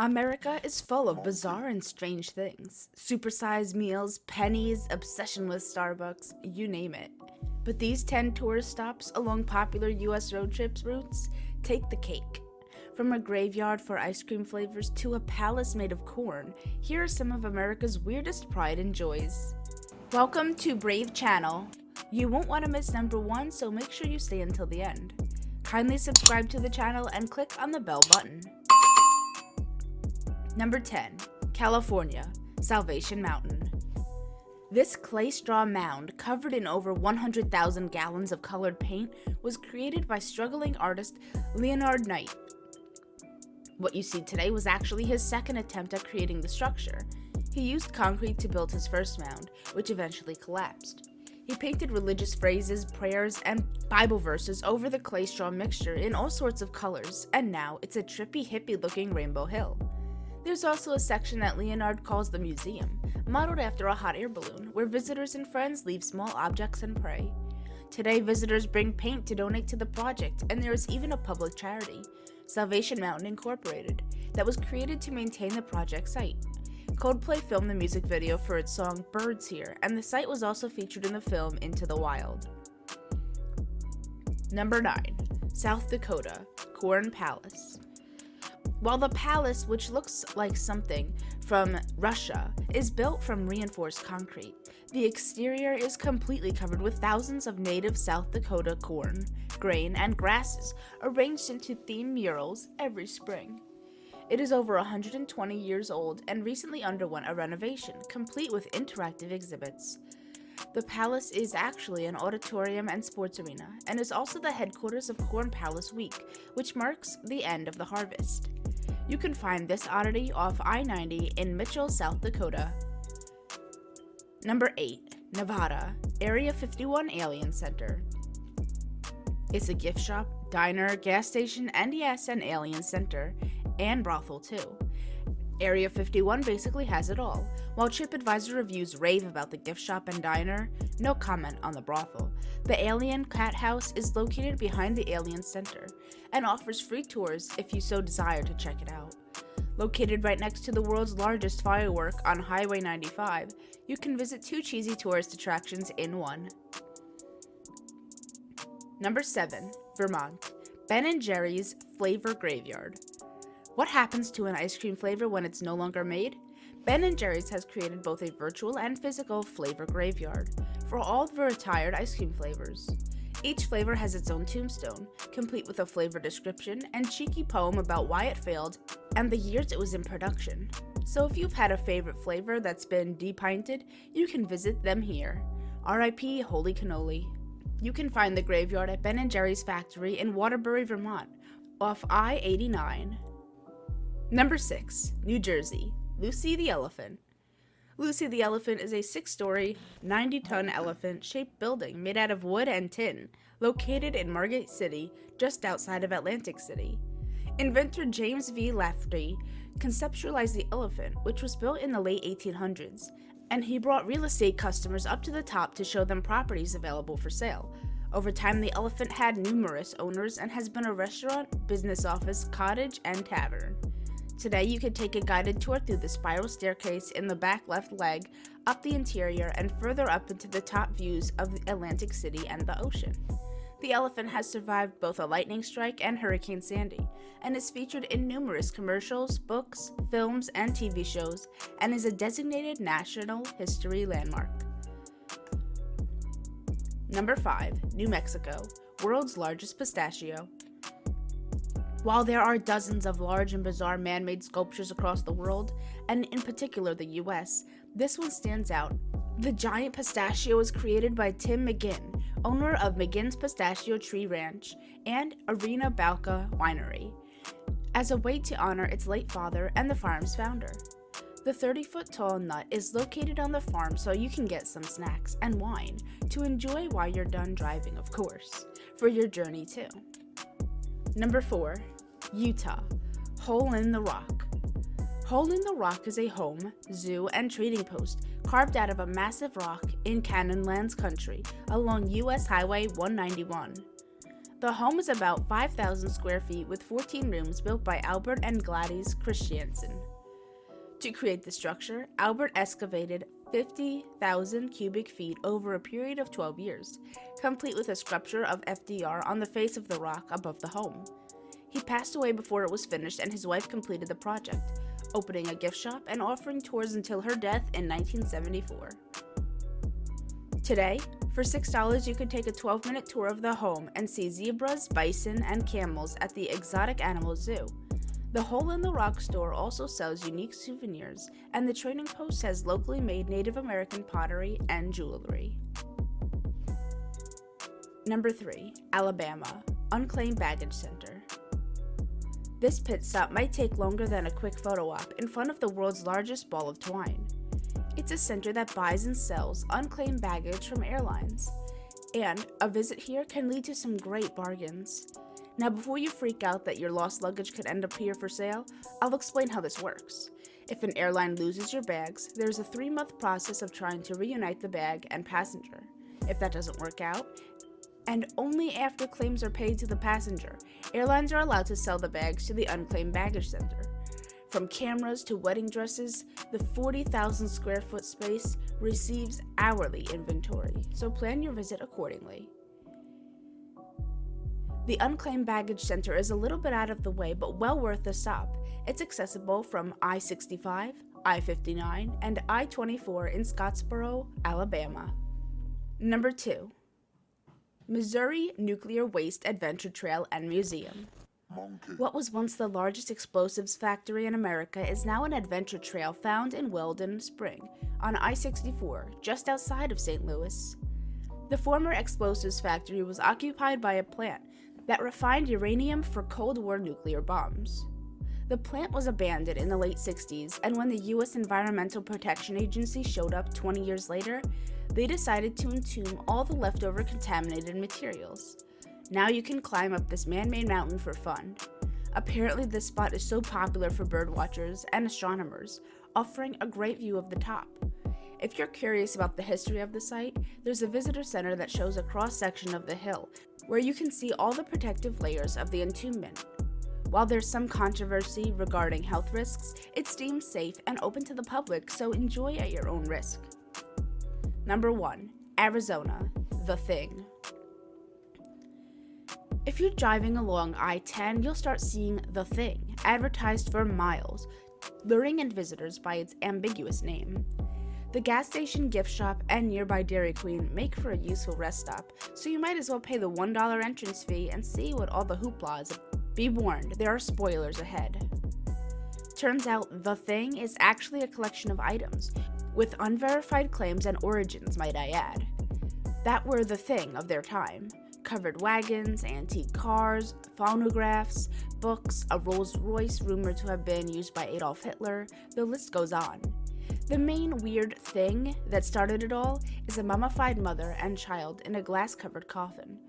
America is full of bizarre and strange things. Supersized meals, pennies, obsession with Starbucks, you name it. But these 10 tourist stops along popular US road trips routes take the cake. From a graveyard for ice cream flavors to a palace made of corn, here are some of America's weirdest pride and joys. Welcome to Brave Channel. You won't want to miss number 1, so make sure you stay until the end. Kindly subscribe to the channel and click on the bell button. Number 10. California, Salvation Mountain. This clay straw mound, covered in over 100,000 gallons of colored paint, was created by struggling artist Leonard Knight. What you see today was actually his second attempt at creating the structure. He used concrete to build his first mound, which eventually collapsed. He painted religious phrases, prayers, and Bible verses over the clay straw mixture in all sorts of colors, and now it's a trippy, hippie-looking rainbow hill. There's also a section that Leonard calls the museum, modeled after a hot air balloon, where visitors and friends leave small objects and pray. Today, visitors bring paint to donate to the project, and there is even a public charity, Salvation Mountain Incorporated, that was created to maintain the project site. Coldplay filmed the music video for its song Birds here, and the site was also featured in the film Into the Wild. Number 9. South Dakota, Corn Palace. While the palace, which looks like something from Russia, is built from reinforced concrete, the exterior is completely covered with thousands of native South Dakota corn, grain, and grasses arranged into themed murals every spring. It is over 120 years old and recently underwent a renovation, complete with interactive exhibits. The palace is actually an auditorium and sports arena, and is also the headquarters of Corn Palace Week, which marks the end of the harvest. You can find this oddity off I-90 in Mitchell, South Dakota. Number 8. Nevada, Area 51 Alien Center. It's a gift shop, diner, gas station, and yes, an alien center, and brothel too. Area 51 basically has it all. While TripAdvisor reviews rave about the gift shop and diner, no comment on the brothel. The Alien Cat House is located behind the Alien Center and offers free tours if you so desire to check it out. Located right next to the world's largest firework on Highway 95, you can visit 2 cheesy tourist attractions in one. Number 7. Vermont, Ben & Jerry's Flavor Graveyard. What happens to an ice cream flavor when it's no longer made? Ben & Jerry's has created both a virtual and physical flavor graveyard for all the retired ice cream flavors. Each flavor has its own tombstone, complete with a flavor description and cheeky poem about why it failed and the years it was in production. So if you've had a favorite flavor that's been depinted, you can visit them here. R.I.P. Holy Cannoli. You can find the graveyard at Ben & Jerry's factory in Waterbury, Vermont, off I-89. Number 6. New Jersey, Lucy the Elephant. Lucy the Elephant is a 6-story, 90-ton elephant-shaped building made out of wood and tin, located in Margate City, just outside of Atlantic City. Inventor James V. Lafferty conceptualized the elephant, which was built in the late 1800s, and he brought real estate customers up to the top to show them properties available for sale. Over time, the elephant had numerous owners and has been a restaurant, business office, cottage, and tavern. Today, you can take a guided tour through the spiral staircase in the back left leg, up the interior, and further up into the top views of Atlantic City and the ocean. The elephant has survived both a lightning strike and Hurricane Sandy, and is featured in numerous commercials, books, films, and TV shows, and is a designated National History Landmark. Number 5. New Mexico, world's largest pistachio. While there are dozens of large and bizarre man-made sculptures across the world, and in particular the US, this one stands out. The giant pistachio was created by Tim McGinn, owner of McGinn's Pistachio Tree Ranch and Arena Balca Winery, as a way to honor its late father and the farm's founder. The 30-foot-tall nut is located on the farm so you can get some snacks and wine to enjoy while you're done driving, of course, for your journey too. Number 4. Utah, Hole in the Rock. Hole in the Rock is a home, zoo, and trading post carved out of a massive rock in Canyonlands country along U.S. Highway 191. The home is about 5,000 square feet with 14 rooms built by Albert and Gladys Christiansen. To create the structure, Albert excavated 50,000 cubic feet over a period of 12 years, complete with a sculpture of FDR on the face of the rock above the home. He passed away before it was finished, and his wife completed the project, opening a gift shop and offering tours until her death in 1974. Today, for $6, you can take a 12-minute tour of the home and see zebras, bison, and camels at the Exotic Animal Zoo. The Hole in the Rock store also sells unique souvenirs, and the Trading Post has locally made Native American pottery and jewelry. Number 3. Alabama, Unclaimed Baggage Center. This pit stop might take longer than a quick photo op in front of the world's largest ball of twine. It's a center that buys and sells unclaimed baggage from airlines, and a visit here can lead to some great bargains. Now, before you freak out that your lost luggage could end up here for sale, I'll explain how this works. If an airline loses your bags, there's a 3-month process of trying to reunite the bag and passenger. If that doesn't work out, and only after claims are paid to the passenger, airlines are allowed to sell the bags to the Unclaimed Baggage Center. From cameras to wedding dresses, the 40,000 square foot space receives hourly inventory, so plan your visit accordingly. The Unclaimed Baggage Center is a little bit out of the way, but well worth the stop. It's accessible from I-65, I-59, and I-24 in Scottsboro, Alabama. Number 2. Missouri Nuclear Waste Adventure Trail and Museum. What was once the largest explosives factory in America is now an adventure trail found in Weldon Spring on I-64, just outside of St. Louis. The former explosives factory was occupied by a plant that refined uranium for Cold War nuclear bombs. The plant was abandoned in the late 60s, and when the U.S. Environmental Protection Agency showed up 20 years later, they decided to entomb all the leftover contaminated materials. Now you can climb up this man-made mountain for fun. Apparently this spot is so popular for birdwatchers and astronomers, offering a great view of the top. If you're curious about the history of the site, there's a visitor center that shows a cross-section of the hill, where you can see all the protective layers of the entombment. While there's some controversy regarding health risks, it's deemed safe and open to the public, so enjoy at your own risk. Number 1. Arizona, The Thing. If you're driving along I-10, you'll start seeing The Thing advertised for miles, luring in visitors by its ambiguous name. The gas station, gift shop, and nearby Dairy Queen make for a useful rest stop, so you might as well pay the $1 entrance fee and see what all the hoopla is. Be warned, there are spoilers ahead. Turns out The Thing is actually a collection of items, with unverified claims and origins, might I add, that were the thing of their time. Covered wagons, antique cars, phonographs, books, a Rolls Royce rumored to have been used by Adolf Hitler, the list goes on. The main weird thing that started it all is a mummified mother and child in a glass-covered coffin.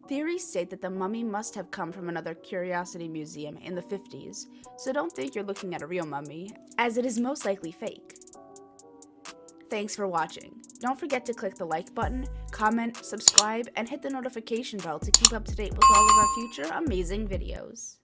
Theories state that the mummy must have come from another curiosity museum in the 50s, so don't think you're looking at a real mummy, as it is most likely fake. Thanks for watching. Don't forget to click the like button, comment, subscribe, and hit the notification bell to keep up to date with all of our future amazing videos.